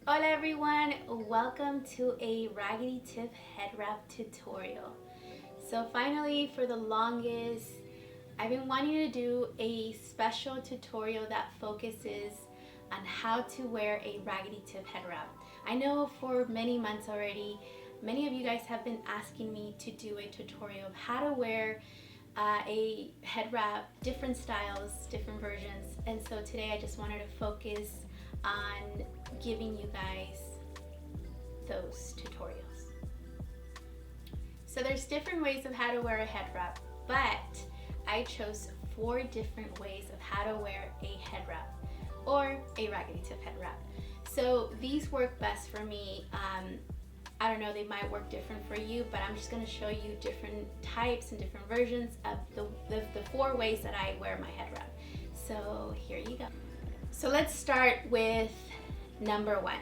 Hola everyone, welcome to a RaggedyTiff head wrap tutorial. So finally, for the longest, I've been wanting to do a special tutorial that focuses on how to wear a RaggedyTiff head wrap. I know for many months already, many of you guys have been asking me to do a tutorial of how to wear a head wrap, different styles, different versions, and so today I just wanted to focus on giving you guys those tutorials. So there's different ways of how to wear a head wrap, but I chose 4 different ways of how to wear a head wrap or a RaggedyTiff head wrap. So these work best for me. I don't know, they might work different for you, but I'm just going to show you different types and different versions of the 4 ways that I wear my head wrap. So here you go. So let's start with number 1.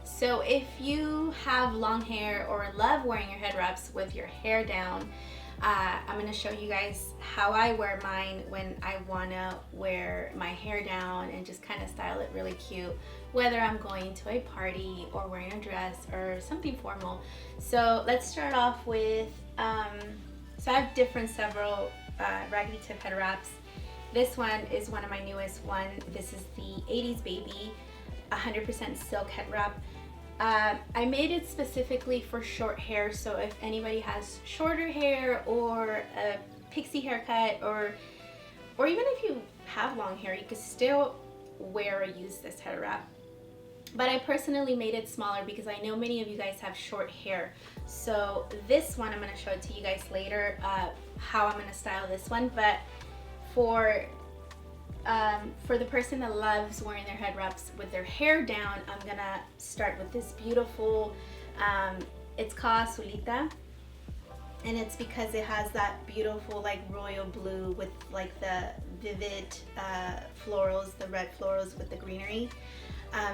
So if you have long hair or love wearing your head wraps with your hair down, I'm going to show you guys how I wear mine when I want to wear my hair down and just kind of style it really cute, whether I'm going to a party or wearing a dress or something formal. So let's start off with, so I have several RaggedyTiff head wraps. This one is one of my newest one. This is the 80s Baby 100% silk head wrap. I made it specifically for short hair, so if anybody has shorter hair or a pixie haircut, or even if you have long hair, you could still wear or use this head wrap. But I personally made it smaller because I know many of you guys have short hair. So this one, I'm going to show it to you guys later, how I'm going to style this one. But for the person that loves wearing their head wraps with their hair down, I'm gonna start with this beautiful, it's called Azulita, and it's because it has that beautiful like royal blue with like the vivid florals, the red florals with the greenery.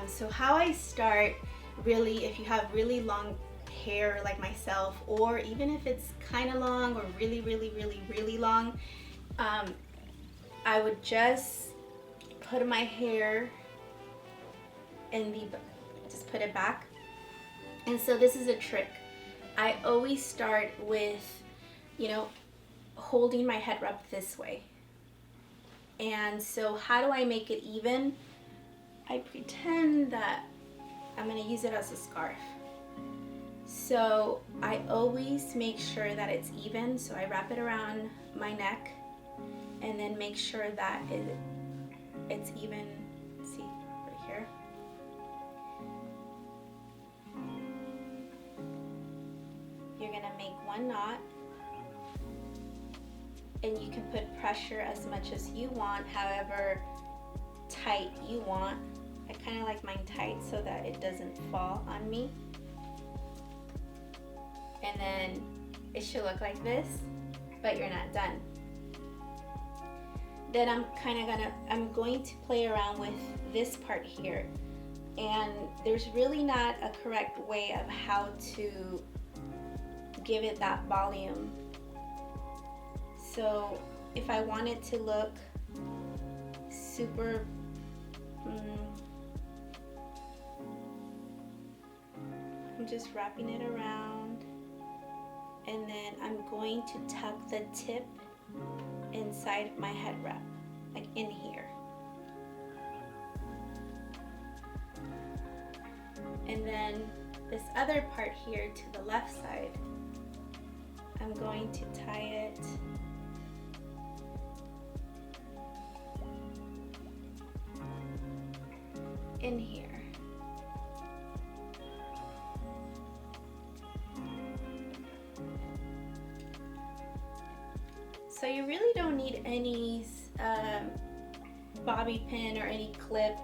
So how I start, really, if you have really long hair like myself, or even if it's kind of long or really long, I would just put my hair in just put it back. And so this is a trick. I always start with, holding my head wrap this way. And so how do I make it even? I pretend that I'm gonna use it as a scarf. So I always make sure that it's even. So I wrap it around my neck and then make sure that it's even. See, right here. You're gonna make one knot, and you can put pressure as much as you want, however tight you want. I kind of like mine tight so that it doesn't fall on me. And then it should look like this, but you're not done. Then I'm going to play around with this part here, and there's really not a correct way of how to give it that volume. So if I want it to look super I'm just wrapping it around, and then I'm going to tuck the tip inside my head wrap, like in here. And then this other part here to the left side, I'm going to tie it in here. So you really don't need any bobby pin or any clip,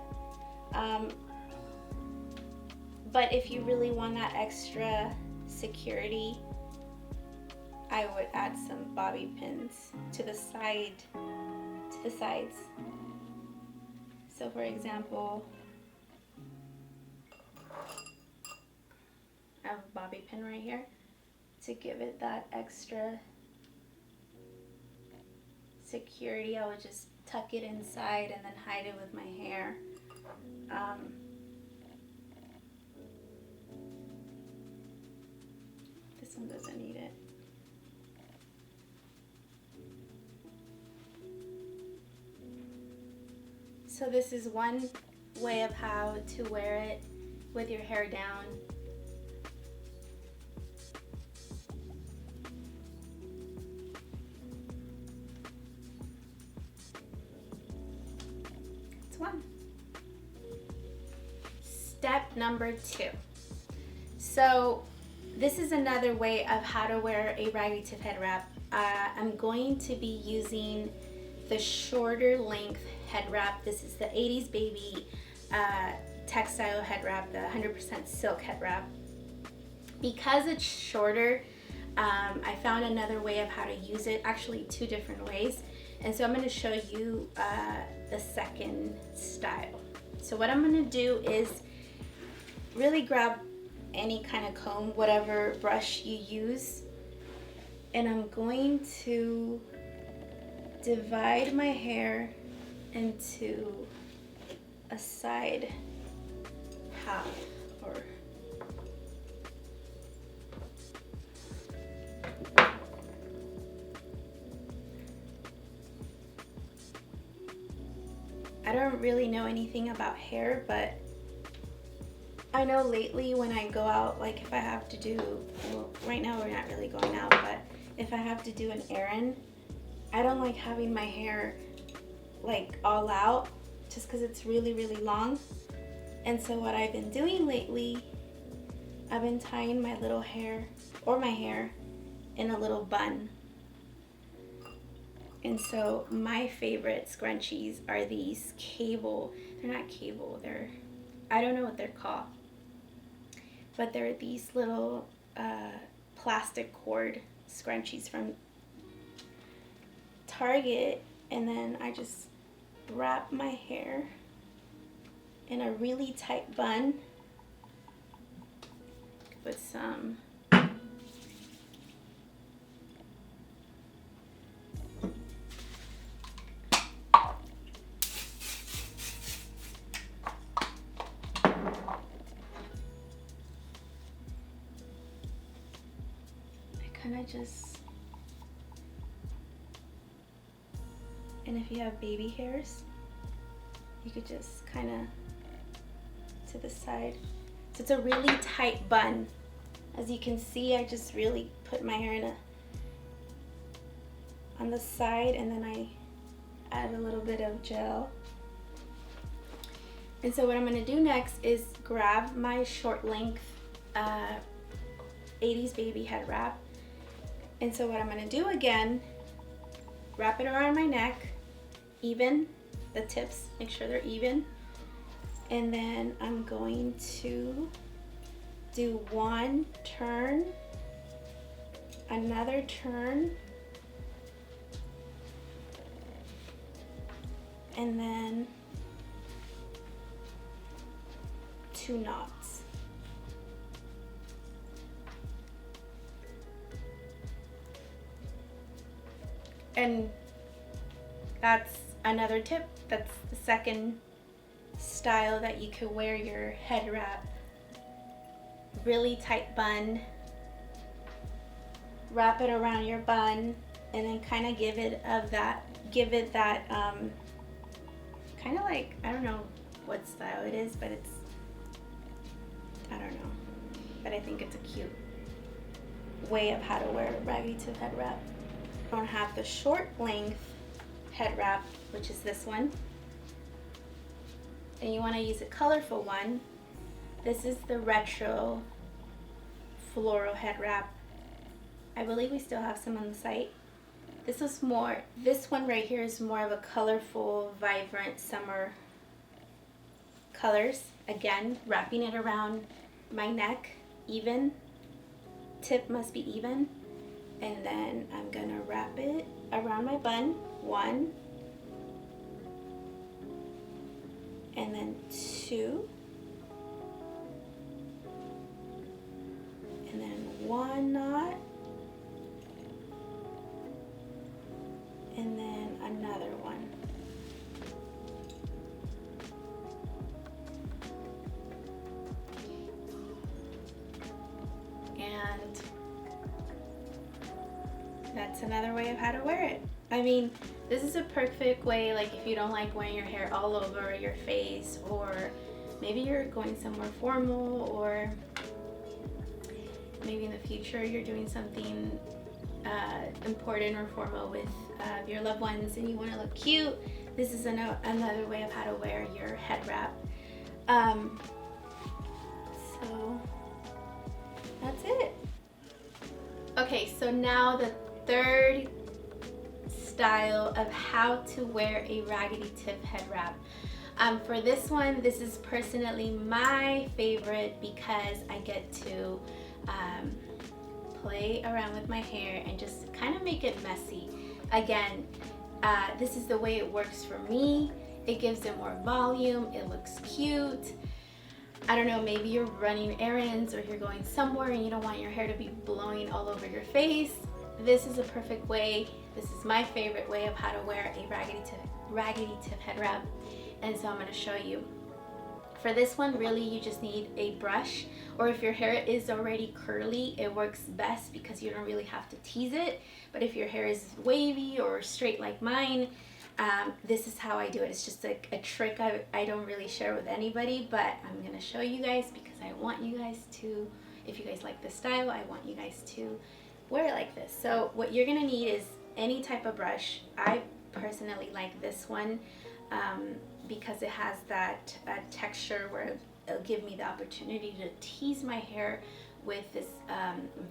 but if you really want that extra security, I would add some bobby pins to the sides. So for example, I have a bobby pin right here to give it that extra security. I would just tuck it inside and then hide it with my hair. one doesn't need it. So this is one way of how to wear it with your hair down. It's one. Step number 2. So this is another way of how to wear a RaggedyTiff head wrap. I'm going to be using the shorter length head wrap. This is the 80s baby textile head wrap, the 100% silk head wrap. Because it's shorter, I found another way of how to use it, actually 2 different ways. And so I'm going to show you the second style. So what I'm going to do is really grab any kind of comb, whatever brush you use, and I'm going to divide my hair into a side half, or I don't really know anything about hair, but I know lately when I go out, like if I have to do, well, right now we're not really going out, but if I have to do an errand, I don't like having my hair like all out just because it's really, really long. And so what I've been doing lately, I've been tying my little hair, or my hair, in a little bun. And so my favorite scrunchies are these cable, they're not cable, they're, I don't know what they're called, but they're these little plastic cord scrunchies from Target. And then I just wrap my hair in a really tight bun with some kind of just, and if you have baby hairs, you could just kind of to the side. So it's a really tight bun. As you can see, I just really put my hair in on the side, and then I add a little bit of gel. And so what I'm going to do next is grab my short length 80s baby head wrap. And so what I'm going to do again, wrap it around my neck, even the tips, make sure they're even. And then I'm going to do one turn, another turn, and then 2 knots. And that's another tip. That's the second style that you could wear your head wrap. Really tight bun. Wrap it around your bun, and then kind of give it that kind of like, I don't know what style it is, but it's, I don't know, but I think it's a cute way of how to wear a RaggedyTiff head wrap. I don't have the short length head wrap, which is this one, and you want to use a colorful one. This is the retro floral head wrap. I believe we still have some on the site. This one right here is more of a colorful, vibrant summer colors. Again, wrapping it around my neck, even. Tip must be even. And then I'm gonna wrap it around my bun, 1, and then 2, and then 1 knot, and then another one. And that's another way of how to wear it. I mean, this is a perfect way, like if you don't like wearing your hair all over your face, or maybe you're going somewhere formal, or maybe in the future you're doing something important or formal with your loved ones and you want to look cute. This is another way of how to wear your head wrap. So that's it. Okay, so now the third style of how to wear a RaggedyTiff head wrap. For this one, this is personally my favorite because I get to play around with my hair and just kind of make it messy. Again, this is the way it works for me. It gives it more volume, it looks cute. I don't know, maybe you're running errands or you're going somewhere and you don't want your hair to be blowing all over your face. This is a perfect way. This is my favorite way of how to wear a RaggedyTiff head wrap. And so I'm going to show you. For this one, really you just need a brush, or if your hair is already curly, it works best because you don't really have to tease it. But if your hair is wavy or straight like mine, this is how I do it. It's just like a trick I don't really share with anybody, but I'm going to show you guys because I want you guys to, if you guys like this style, I want you guys to wear it like this. So what you're going to need is any type of brush. I personally like this one because it has that texture where it'll give me the opportunity to tease my hair with this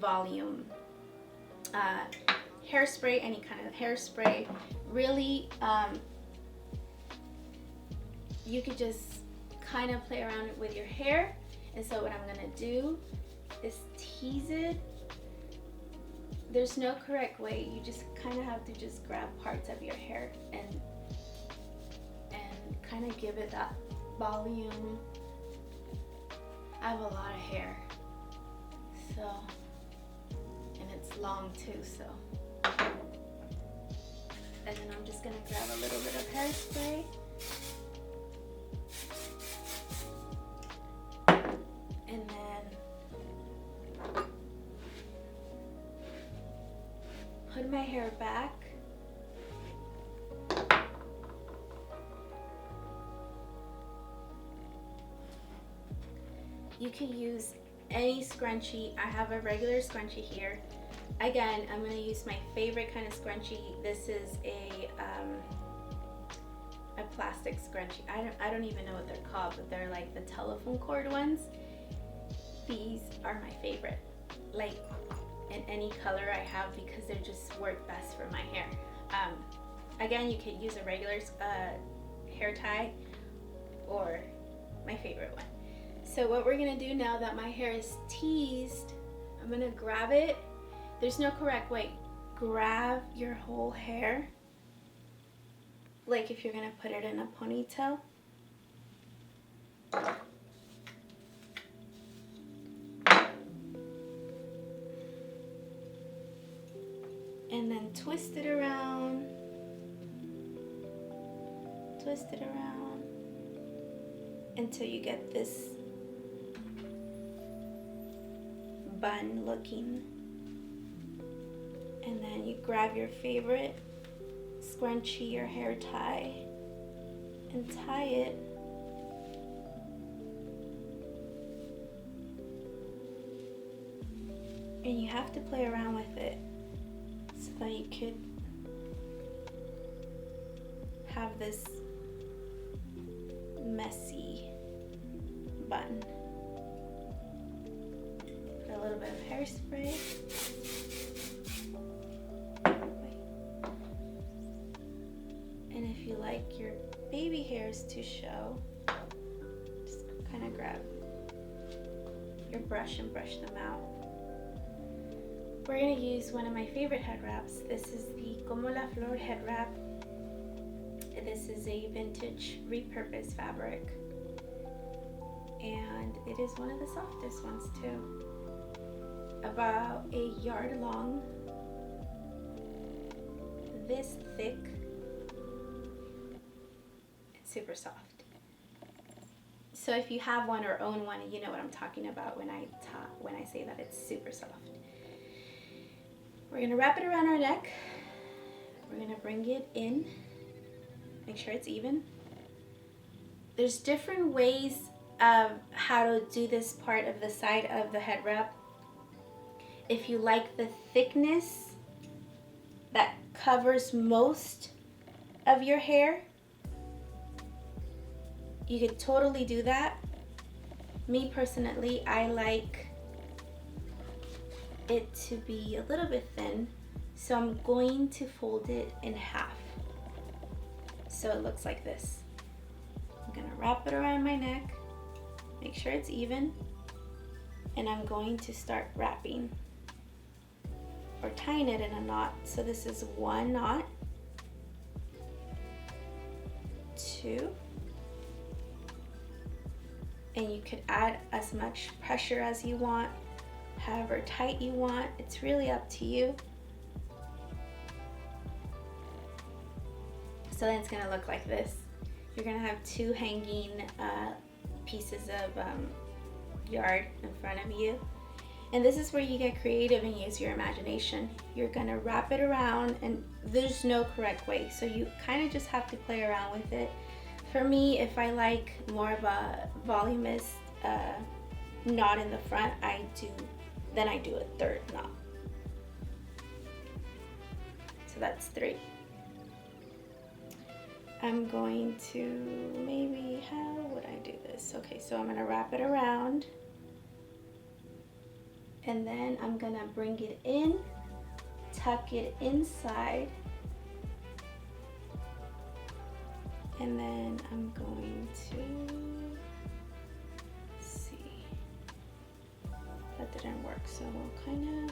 volume hairspray, any kind of hairspray. Really, you could just kind of play around with your hair. And so what I'm gonna do is tease it. There's no correct way. You just kind of have to just grab parts of your hair and kind of give it that volume. I have a lot of hair, so, and it's long too, so. And then I'm just gonna grab a little bit of hairspray. And then put my hair back. You can use any scrunchie. I have a regular scrunchie here. Again, I'm going to use my favorite kind of scrunchie. This is a plastic scrunchie. I don't even know what they're called, but they're like the telephone cord ones. These are my favorite. Like in any color I have because they just work best for my hair. Again, you could use a regular hair tie or my favorite one. So what we're gonna do now that my hair is teased, I'm gonna grab it. There's no correct way. Grab your whole hair, like if you're gonna put it in a ponytail. And then twist it around. Twist it around until you get this bun looking. And then you grab your favorite scrunchie or hair tie and tie it. And you have to play around with it so that you could have this messy bun. Put a little bit of hairspray. And if you like your baby hairs to show, just kind of grab your brush and brush them out. We're going to use one of my favorite head wraps. This is the Como la Flor head wrap. This is a vintage repurposed fabric. And it is one of the softest ones too. About a yard long. This thick. It's super soft. So if you have one or own one, you know what I'm talking about when I say that it's super soft. We're gonna wrap it around our neck. We're gonna bring it in, make sure it's even. There's different ways of how to do this part of the side of the head wrap. If you like the thickness that covers most of your hair, you could totally do that. Me personally, I like it to be a little bit thin, so I'm going to fold it in half so it looks like this. I'm gonna wrap it around my neck, make sure it's even, and I'm going to start wrapping or tying it in a knot. So this is one knot, two, and you could add as much pressure as you want, however tight you want. It's really up to you. So then it's gonna look like this. You're gonna have two hanging pieces of yard in front of you. And this is where you get creative and use your imagination. You're gonna wrap it around, and there's no correct way. So you kind of just have to play around with it. For me, if I like more of a voluminous knot in the front, then I do a third knot. So that's three. I'm going to maybe, how would I do this? Okay, so I'm gonna wrap it around, and then I'm gonna bring it in, tuck it inside, and then I'm going to see. That didn't work, so we'll kind of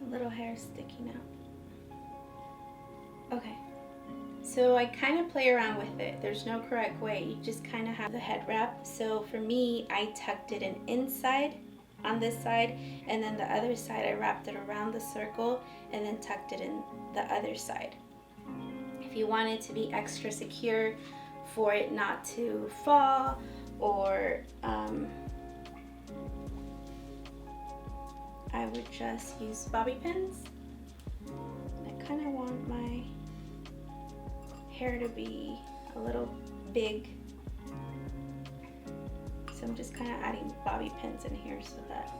little hair sticking out. Okay, so I kind of play around with it. There's no correct way. You just kind of have the head wrap. So for me, I tucked it in inside on this side, and then the other side I wrapped it around the circle and then tucked it in the other side. If you want it to be extra secure for it not to fall, or I would just use bobby pins. I kind of want my hair to be a little big, so I'm just kind of adding bobby pins in here so that,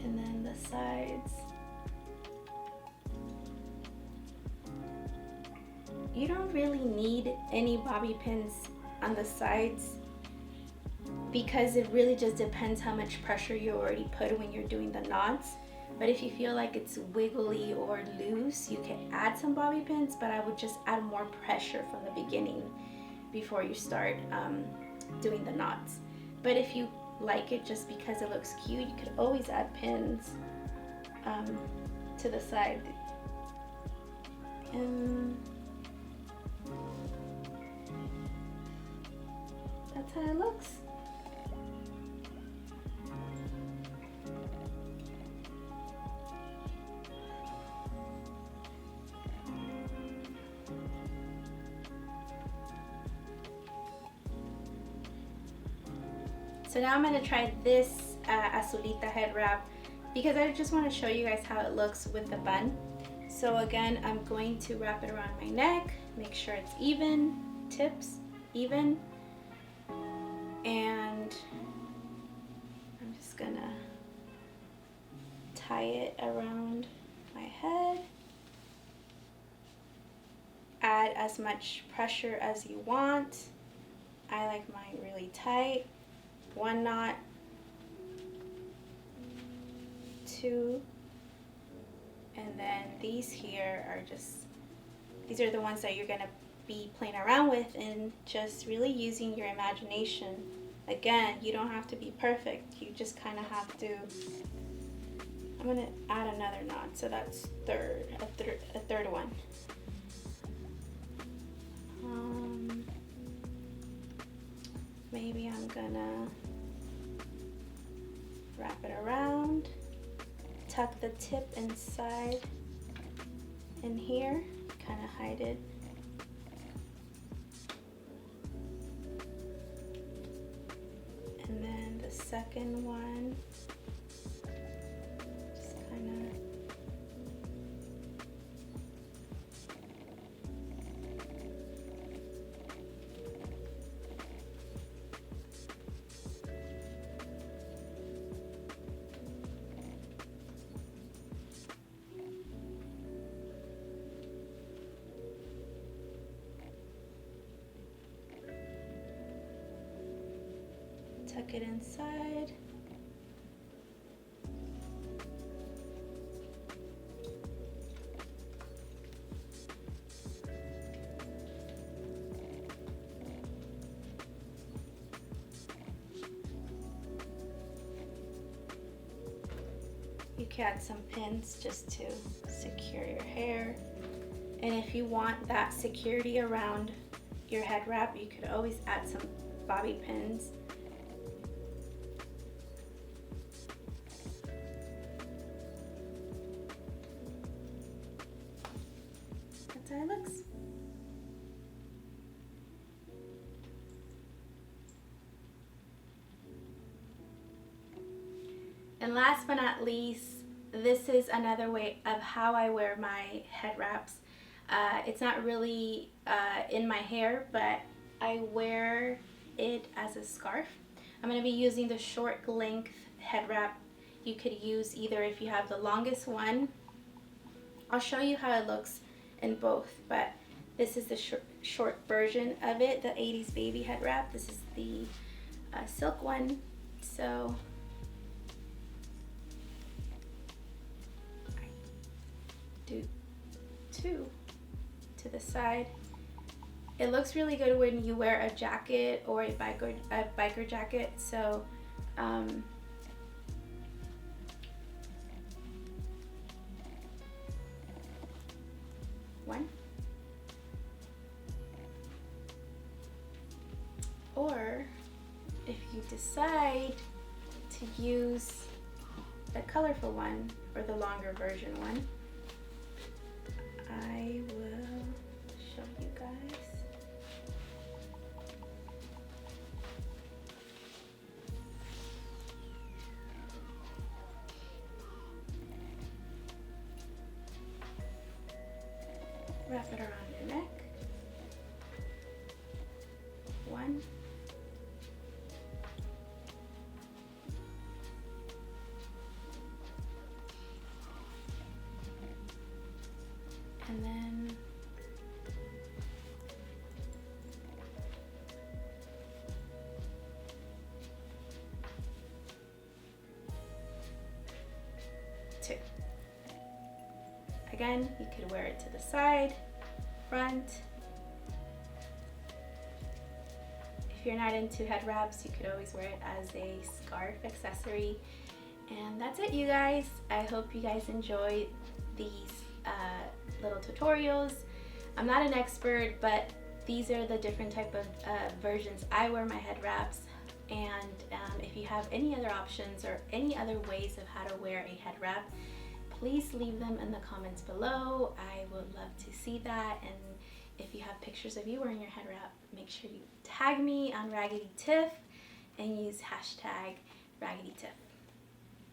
and then the sides. You don't really need any bobby pins on the sides, because it really just depends how much pressure you already put when you're doing the knots. But if you feel like it's wiggly or loose, you can add some bobby pins, but I would just add more pressure from the beginning before you start doing the knots. But if you like it just because it looks cute, you could always add pins to the side. And that's how it looks. So now I'm going to try this azulita head wrap, because I just want to show you guys how it looks with the bun. So again, I'm going to wrap it around my neck, make sure it's even, tips even, and I'm just going to tie it around my head. Add as much pressure as you want. I like mine really tight. One knot, two, and then these here are just these are the ones that you're gonna be playing around with and just really using your imagination. Again, you don't have to be perfect. You just kind of have to. I'm gonna add another knot, so that's a third one. Maybe I'm gonna wrap it around, tuck the tip inside in here, kind of hide it. And then the second one, just kind of tuck it inside. You can add some pins just to secure your hair. And if you want that security around your head wrap, you could always add some bobby pins. That's how it looks. And last but not least, this is another way of how I wear my head wraps. It's not really in my hair, but I wear it as a scarf. I'm going to be using the short length head wrap. You could use either if you have the longest one. I'll show you how it looks in both, but this is the short version of it, the 80s baby head wrap. This is the silk one. So I do two to the side. It looks really good when you wear a jacket or a biker jacket. So one, or if you decide to use the colorful one or the longer version one, I will show you guys. Wrap it around your neck. One. And then two. Again, you could wear it to the side, front. If you're not into head wraps, you could always wear it as a scarf accessory. And that's it, you guys. I hope you guys enjoyed these little tutorials. I'm not an expert, but these are the different type of versions I wear my head wraps. And if you have any other options or any other ways of how to wear a head wrap, please leave them in the comments below. I would love to see that. And if you have pictures of you wearing your head wrap, make sure you tag me on RaggedyTiff and use hashtag RaggedyTiff.